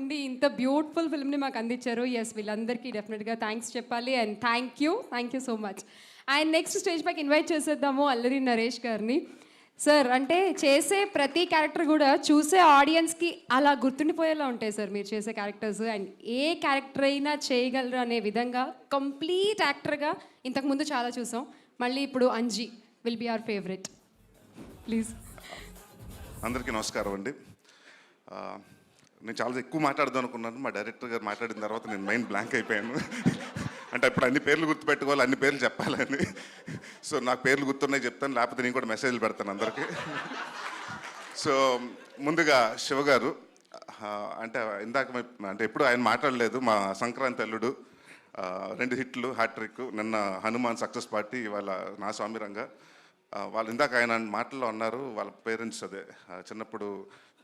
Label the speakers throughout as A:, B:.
A: ఉండి ఇంత బ్యూటిఫుల్ ఫిల్మ్ని మాకు అందించారు. ఎస్, వీళ్ళందరికీ డెఫినెట్గా థ్యాంక్స్ చెప్పాలి. And thank you so much. And next stage పైకి ఇన్వైట్ చేసేద్దాము అల్లరి నరేష్ గారిని. సార్, అంటే చేసే ప్రతి క్యారెక్టర్ కూడా చూసే ఆడియన్స్కి అలా గుర్తుండిపోయేలా ఉంటాయి సార్ మీరు చేసే క్యారెక్టర్స్. అండ్ ఏ క్యారెక్టర్ అయినా చేయగలరు అనే విధంగా కంప్లీట్ యాక్టర్గా ఇంతకుముందు చాలా చూసాం. మళ్ళీ ఇప్పుడు Anji will be our favourite. Please.
B: అందరికీ నమస్కారం అండి. నేను చాలా ఎక్కువ మాట్లాడదాం అనుకున్నాను. మా డైరెక్టర్ గారు మాట్లాడిన తర్వాత నేను మైండ్ బ్లాంక్ అయిపోయాను. అంటే ఇప్పుడు అన్ని పేర్లు గుర్తుపెట్టుకోవాలి, అన్ని పేర్లు చెప్పాలని. సో నాకు పేర్లు గుర్తున్నాయి చెప్తాను, లేకపోతే నేను కూడా మెసేజ్లు పెడతాను అందరికీ. సో ముందుగా శివ గారు, అంటే ఇందాక అంటే ఎప్పుడు ఆయన మాట్లాడలేదు. మా సంక్రాంతి అల్లుడు 2 హిట్లు, హ్యాట్రిక్, నిన్న హనుమాన్ సక్సెస్ పార్టీ, ఇవాళ నా స్వామి రంగ. వాళ్ళు ఇందాక ఆయన మాటల్లో అన్నారు వాళ్ళ పేరెంట్స్ అదే చిన్నప్పుడు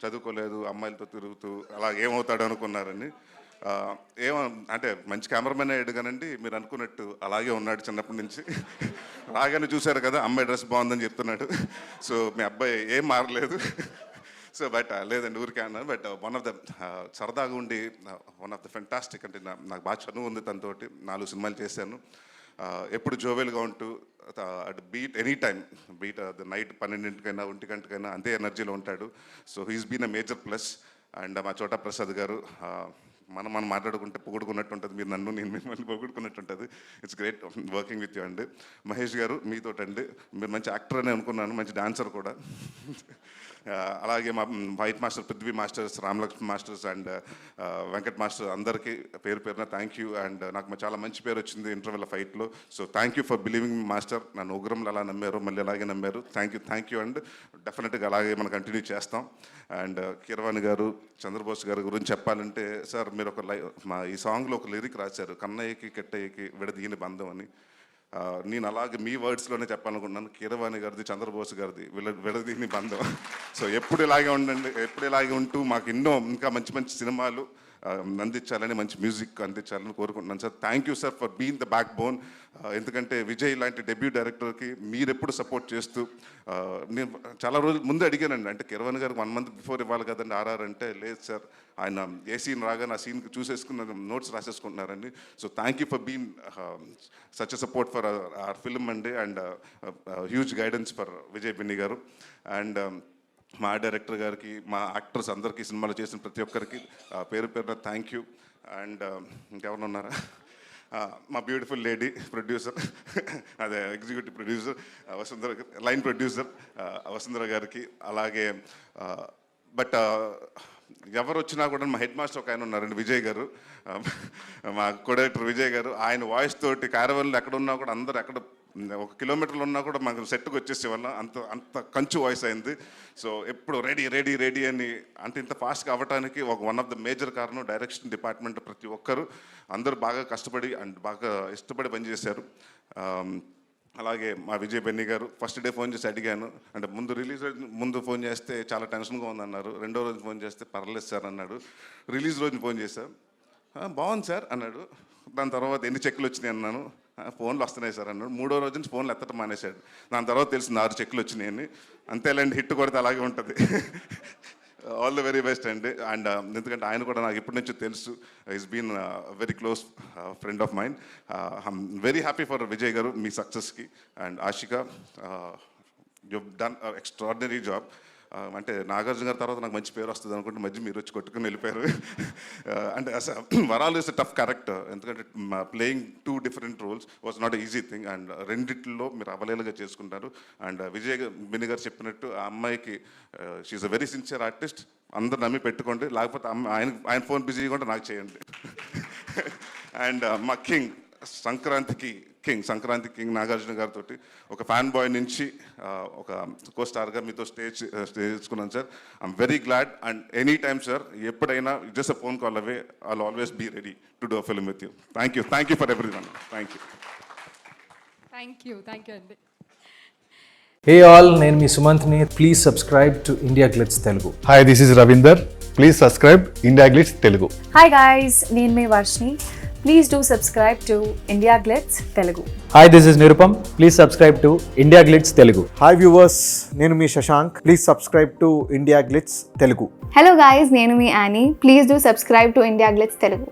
B: చదువుకోలేదు, అమ్మాయిలతో తిరుగుతూ అలా ఏమవుతాడు అనుకున్నారని. అంటే మంచి కెమెరామెన్ అయ్యాడు కానండి, మీరు అనుకున్నట్టు అలాగే ఉన్నాడు చిన్నప్పటి నుంచి. రాగానే చూశారు కదా, అమ్మాయి డ్రెస్ బాగుందని చెప్తున్నాడు. సో మీ అబ్బాయి ఏం మారలేదు. సో బట్ లేదండి, ఊరికే అన్నాను. బట్ వన్ ఆఫ్ ద సరదాగా ఉండి వన్ ఆఫ్ ద ఫెంటాస్టిక్, అంటే నాకు బాగా చనువు ఉంది తనతోటి. 4 సినిమాలు చేశాను. ఎప్పుడు జోవెల్గా ఉంటూ at beat any time, beat the night 12 1 గంటకైనా అంతే ఎనర్జీలో ఉంటాడు. So he's been a major plus. And మా చోటా ప్రసాద్ గారు, మనం మాట్లాడుకుంటే పొగుడుకున్నట్టు ఉంటుంది, మీరు నన్ను నేను మిమ్మల్ని పొగుడుకున్నట్టు ఉంటుంది. It's great working with you అండి. మహేష్ గారు మీతోటండి, మీరు మంచి యాక్టర్ అని అనుకున్నాను, మంచి డాన్సర్ కూడా. అలాగే మా white master, Prithvi masters, Ramalakshmi masters and Venkat master అందరికీ పేరు పేరున థ్యాంక్ యూ. అండ్ నాకు చాలా మంచి పేరు వచ్చింది ఇంటర్వెల్ ఫైట్లో. So thank you for believing master. నన్ను ఉగ్రంలో అలా నమ్మారు, మళ్ళీ అలాగే నమ్మారు. థ్యాంక్ యూ అండ్ డెఫినెట్గా అలాగే మనం కంటిన్యూ చేస్తాం. అండ్ కీరవాణి గారు, చంద్రబోస్ గారి గురించి చెప్పాలంటే సార్, మీరు మా ఈ సాంగ్లో ఒక లిరిక్ రాశారు, కన్నయ్యకి కెట్టయ్యకి విడదీయని బంధం అని. నేను అలాగే మీ వర్డ్స్లోనే చెప్పాలనుకుంటున్నాను, కీరవాణి గారిది, చంద్రబోస్ గారిది విడదీని బంధం. సో ఎప్పుడు ఇలాగే ఉండండి, ఎప్పుడు ఇలాగే ఉంటూ మాకు ఇంకా మంచి సినిమాలు అందించాలని, మంచి మ్యూజిక్ అందించాలని కోరుకుంటున్నాను sir. Thank you sir for being the back bone. ఎందుకంటే విజయ్ లాంటి డెబ్యూ డైరెక్టర్కి మీరు ఎప్పుడు సపోర్ట్ చేస్తూ, నేను చాలా రోజులు ముందు అడిగానండి, అంటే కీరవాణి గారికి 1 month బిఫోర్ ఇవ్వాలి కదండి ఆర్ఆర్ అంటే, లేదు సార్ ఆయన ఏ సీన్ రాగానే ఆ సీన్కి చూసేసుకున్న నోట్స్ రాసేసుకుంటున్నారండి. So thank you for being such a support for our film అండి. And huge guidance for Vijay Binni garu. And మా డైరెక్టర్ గారికి, మా యాక్టర్స్ అందరికీ, సినిమాలు చేసిన ప్రతి ఒక్కరికి పేరు పేరున థ్యాంక్ యూ. అండ్ ఇంకెవరున్నారా, మా బ్యూటిఫుల్ లేడీ ప్రొడ్యూసర్, అదే executive producer Vasundhara, line producer Vasundhara గారికి. అలాగే బట్ ఎవరు వచ్చినా కూడా మా హెడ్ మాస్టర్ ఒక ఆయన ఉన్నారండి, విజయ్ గారు, మా కో-డైరెక్టర్ విజయ్ గారు. ఆయన వాయిస్ తోటి క్యారవన్లో ఎక్కడ ఉన్నా కూడా అందరు, ఎక్కడ 1 kilometer ఉన్నా కూడా మాకు సెట్కి వచ్చేసే వల్ల అంత కంచు వాయిస్ అయింది. సో ఎప్పుడు రెడీ అని, అంటే ఇంత ఫాస్ట్గా అవ్వడానికి వన్ ఆఫ్ ద మేజర్ కారణం డైరెక్షన్ డిపార్ట్మెంట్. ప్రతి ఒక్కరు అందరూ బాగా కష్టపడి అండ్ బాగా ఇష్టపడి పనిచేశారు. అలాగే మా విజయ్ బెన్నీ గారు, ఫస్ట్ డే ఫోన్ చేసి అడిగాను, అంటే ముందు ఫోన్ చేస్తే చాలా టెన్షన్గా ఉందన్నారు. 2వ రోజు ఫోన్ చేస్తే పర్లేదు సార్ అన్నాడు. రిలీజ్ రోజు ఫోన్ చేశాను, బాగుంది సార్ అన్నాడు. దాని తర్వాత ఎన్ని చెక్లు వచ్చినాయి అన్నాను, ఫోన్లు వస్తున్నాయి సార్ అన్నాడు. 3వ రోజు నుంచి ఫోన్లు ఎత్తడం మానేశాడు. దాని తర్వాత తెలిసింది 6 చెక్లు వచ్చినాయని. అంతేలేండి, హిట్ కొడితే అలాగే ఉంటుంది. ఆల్ ద వెరీ బెస్ట్ అండి. అండ్ ఎందుకంటే ఆయన కూడా నాకు ఇప్పటి నుంచో తెలుసు, is been very close friend of mine. I'm very happy for Vijay garu మీ సక్సెస్కి. And Ashika, you done extraordinary job. అంటే నాగార్జున గారి తర్వాత నాకు మంచి పేరు వస్తుంది అనుకుంటే మధ్య మీరు వచ్చి కొట్టుకుని వెళ్ళిపోయారు. అంటే వరాలు ఇస్ ఎ టఫ్ క్యారెక్టర్, ఎందుకంటే playing 2 different roles was not easy thing. And రెండిట్లో మీరు అవలేలుగా చేసుకుంటారు. అండ్ విజయ్ బిని గారు చెప్పినట్టు ఆ అమ్మాయికి she's a very sincere artist. అందరు నమ్మి పెట్టుకోండి, లేకపోతే ఆయన ఫోన్ బిజీగా ఉంటే నాకు చేయండి. అండ్ మా సంక్రాంతి కింగ్ నాగార్జున గారితో ఒక ఫ్యాన్ బాయ్ నుంచి ఒక కో-స్టార్గా మీతో స్టేజ్ చేసుకున్నాను sir. I'm very glad. And any time sir, ఎప్పుడైనా just a phone call away, I'll always be ready to do a film with you. Thank you for everyone.
A: Thank you అండి.
C: Hey all, నేను మీ సుమంత్ని. Please subscribe to India Glitz Telugu.
D: Hi, this is Ravinder. Please subscribe India Glitz Telugu.
E: Hi guys, నేను మీ Varshini.
D: Please do subscribe to India Glitz Telugu.
C: Hi this is Nirupam please subscribe to India Glitz Telugu.
E: Hi viewers, నేను మీ Shashank. Please subscribe to India Glitz Telugu.
F: Hello guys, నేను మీ Annie. Please do subscribe to India Glitz Telugu.